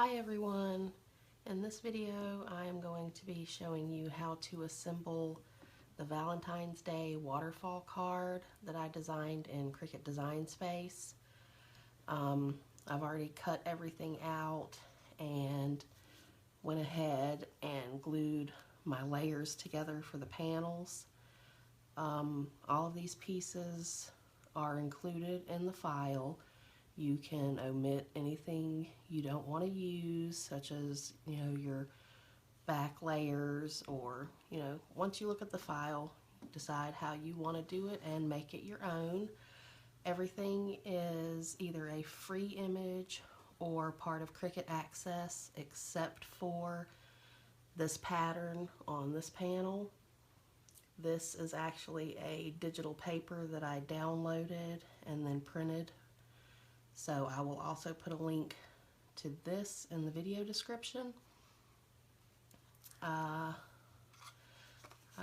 Hi everyone! In this video I am going to be showing you how to assemble the Valentine's Day waterfall card that I designed in Cricut Design Space. I've already cut everything out and went ahead and glued my layers together for the panels. All of these pieces are included in the file. You can omit anything you don't want to use, such as, your back layers, or, once you look at the file, decide how you want to do it and make it your own. Everything is either a free image or part of Cricut Access, except for this pattern on this panel. This is actually a digital paper that I downloaded and then printed. So I will also put a link to this in the video description.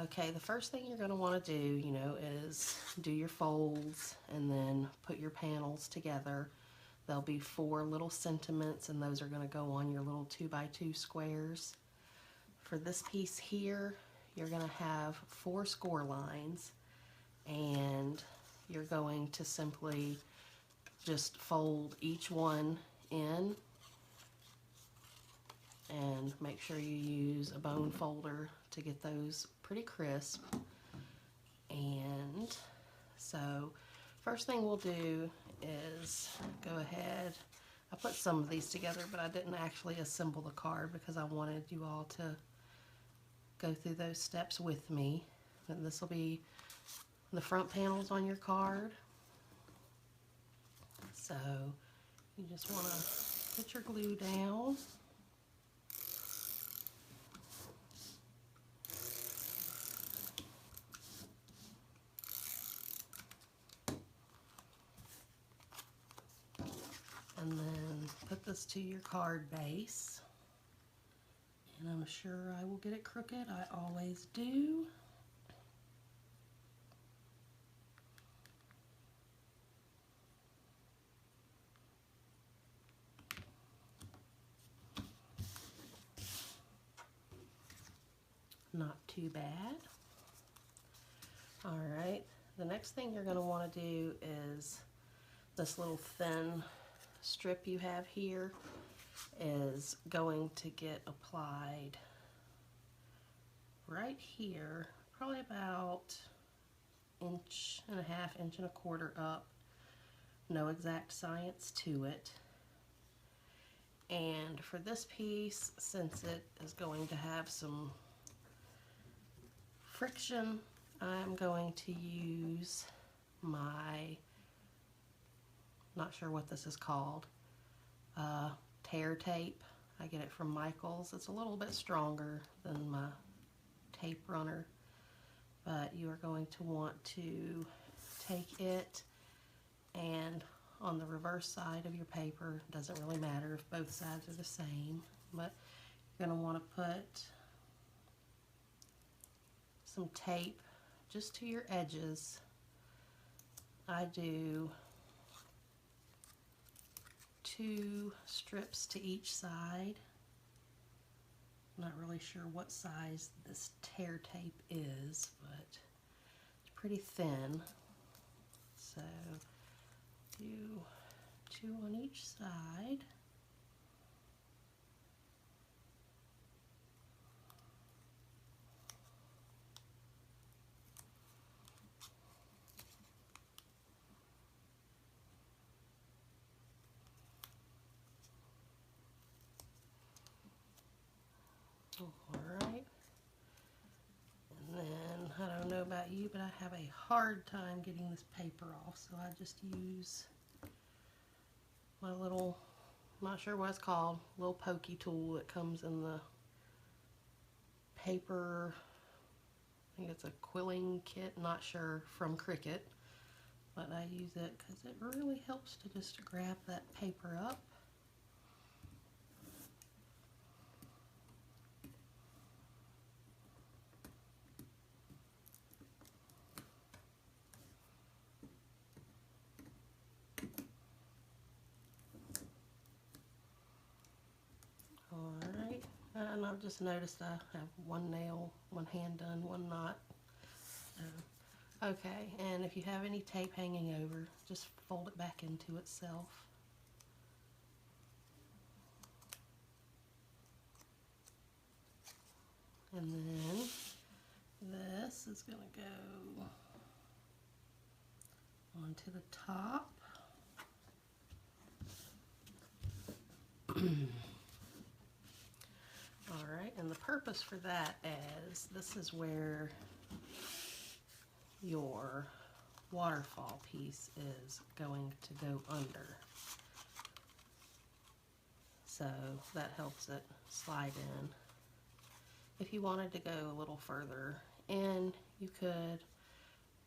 Okay, the first thing you're going to want to do, is do your folds and then put your panels together. There'll be 4 little sentiments, and those are going to go on your little 2x2 squares. For this piece here, you're going to have 4 score lines, and you're going to simply just fold each one in and make sure you use a bone folder to get those pretty crisp. And so first thing we'll do is go ahead, I put some of these together, but I didn't actually assemble the card because I wanted you all to go through those steps with me. And this will be the front panels on your card. So you just want to put your glue down. And then put this to your card base. And I'm sure I will get it crooked. I always do. Not too bad. Alright, the next thing you're going to want to do is this little thin strip you have here is going to get applied right here, probably about 1.5 inches, 1.25 inches up. No exact science to it. And for this piece, since it is going to have some friction, I'm going to use my, not sure what this is called, tear tape. I get it from Michael's. It's a little bit stronger than my tape runner, but you are going to want to take it, and on the reverse side of your paper, doesn't really matter if both sides are the same, but you're going to want to put some tape just to your edges. I do 2 strips to each side. Not really sure what size this tear tape is, but it's pretty thin. So do 2 on each side. Alright, and then I don't know about you, but I have a hard time getting this paper off, so I just use my little, I'm not sure what it's called, little pokey tool that comes in the paper, I think it's a quilling kit, not sure, from Cricut, but I use it because it really helps to just grab that paper up. and I've just noticed I have one nail, one hand done, one not. Okay, and if you have any tape hanging over, just fold it back into itself. And then this is going to go onto the top. Alright, and the purpose for that is this is where your waterfall piece is going to go under. So that helps it slide in. If you wanted to go a little further in, you could,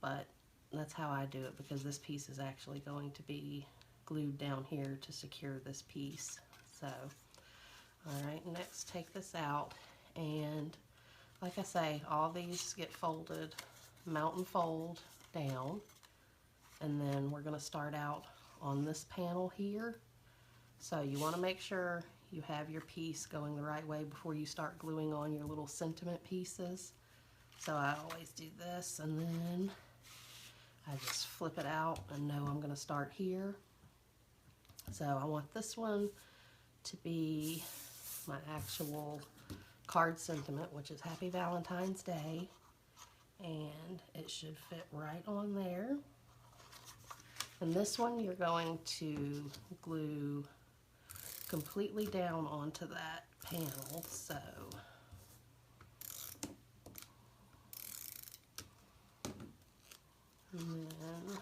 but that's how I do it because this piece is actually going to be glued down here to secure this piece. So, alright, next take this out, and like I say, all these get folded, mount and fold down, and then we're going to start out on this panel here. So you want to make sure you have your piece going the right way before you start gluing on your little sentiment pieces. So I always do this, and then I just flip it out and know I'm going to start here. So I want this one to be my actual card sentiment, which is Happy Valentine's Day, and it should fit right on there. And this one you're going to glue completely down onto that panel. So and then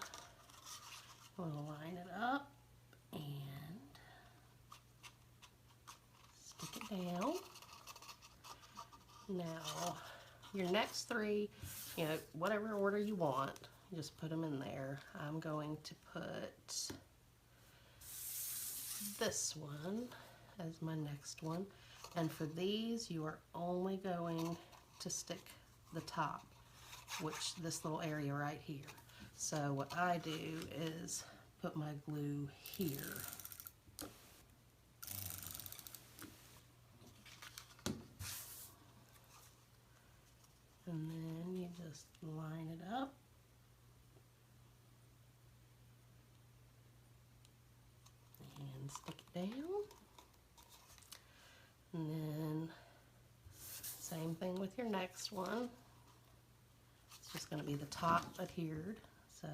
we'll line it up and stick it down. Now your next three, you know, whatever order you want, just put them in there. I'm going to put this one as my next one, and for these you are only going to stick the top, which this little area right here. So what I do is put my glue here. And then you just line it up. And stick it down. And then same thing with your next one. It's just going to be the top adhered. So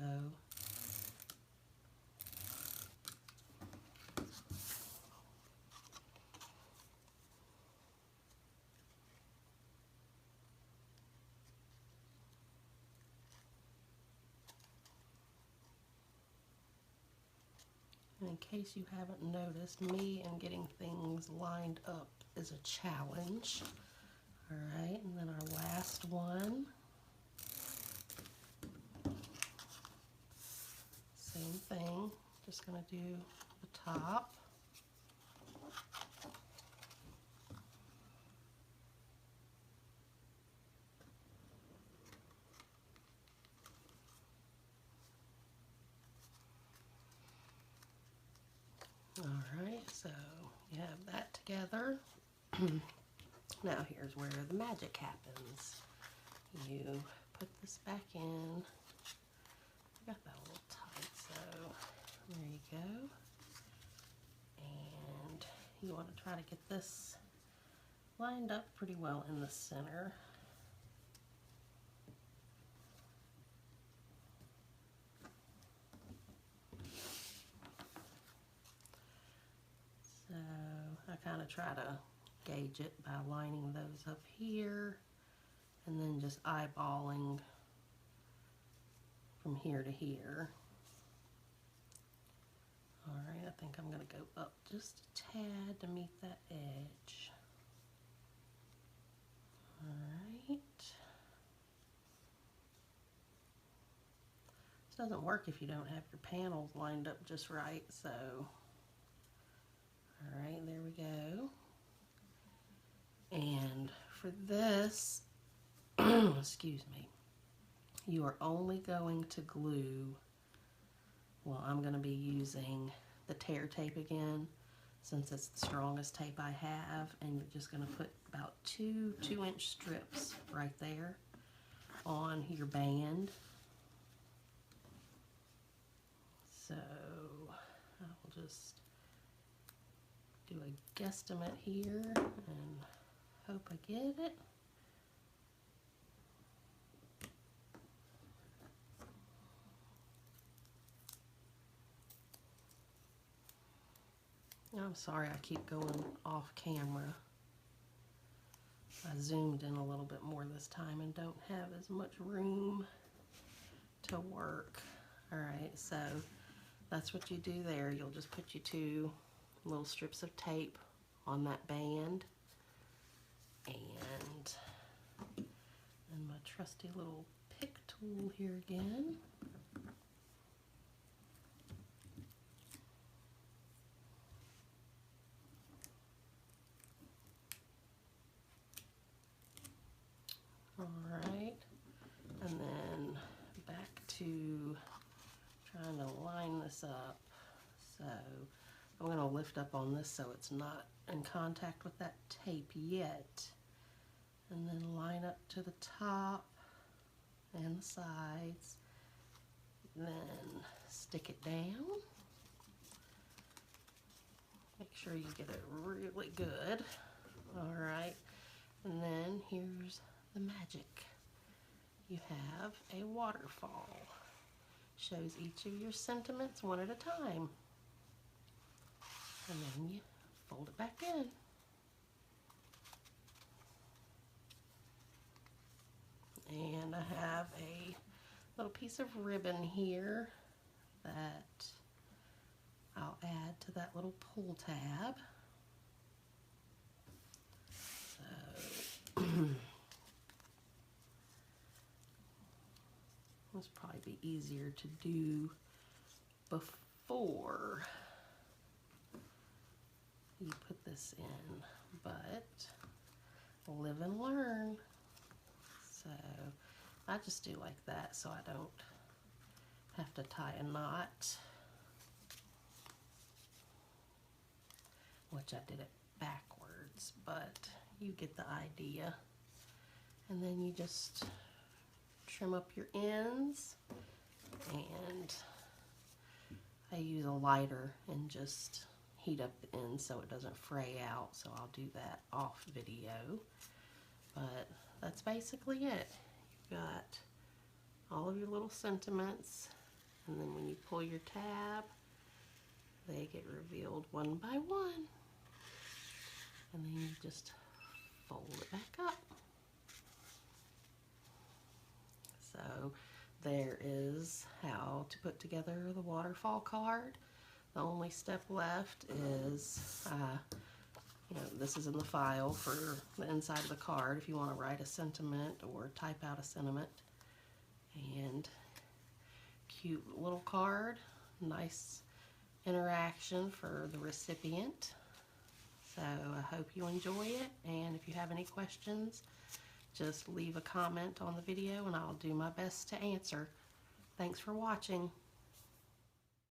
in case you haven't noticed, me and getting things lined up is a challenge. Alright, and then our last one. Same thing, just going to do the top. Alright, so you have that together. Now here's where the magic happens. You put this back in. I got that a little tight, so there you go. And you want to try to get this lined up pretty well in the center. So I kind of try to gauge it by lining those up here and then just eyeballing from here to here. Alright, I think I'm going to go up just a tad to meet that edge. Alright. This doesn't work if you don't have your panels lined up just right, so alright, there we go. And for this, excuse me, you are only going to glue, well, I'm going to be using the tear tape again. since it's the strongest tape I have, and you're just going to put about two 2-inch strips right there on your band. So I'll just do a guesstimate here and hope I get it. I'm sorry I keep going off camera. I zoomed in a little bit more this time and don't have as much room to work. Alright, so that's what you do there. You'll just put your 2 little strips of tape on that band, and my trusty little pick tool here again. Alright, and then back to trying to line this up. So I'm going to lift up on this so it's not in contact with that tape yet, and then line up to the top and the sides, then stick it down. Make sure you get it really good. Alright, and then here's the magic. You have a waterfall. Shows each of your sentiments one at a time. And then you fold it back in. And I have a little piece of ribbon here that I'll add to that little pull tab. So this will probably be easier to do before you put this in, but live and learn. So I just do like that so I don't have to tie a knot, which I did it backwards, but you get the idea. And then you just trim up your ends, and I use a lighter and just heat up the ends so it doesn't fray out, so I'll do that off video. But that's basically it. You've got all of your little sentiments, and then when you pull your tab, they get revealed one by one, and then you just fold it back up. So there is how to put together the waterfall card. The only step left is, this is in the file for the inside of the card if you want to write a sentiment or type out a sentiment. And cute little card, nice interaction for the recipient. So I hope you enjoy it, and if you have any questions, just leave a comment on the video and I'll do my best to answer. Thanks for watching.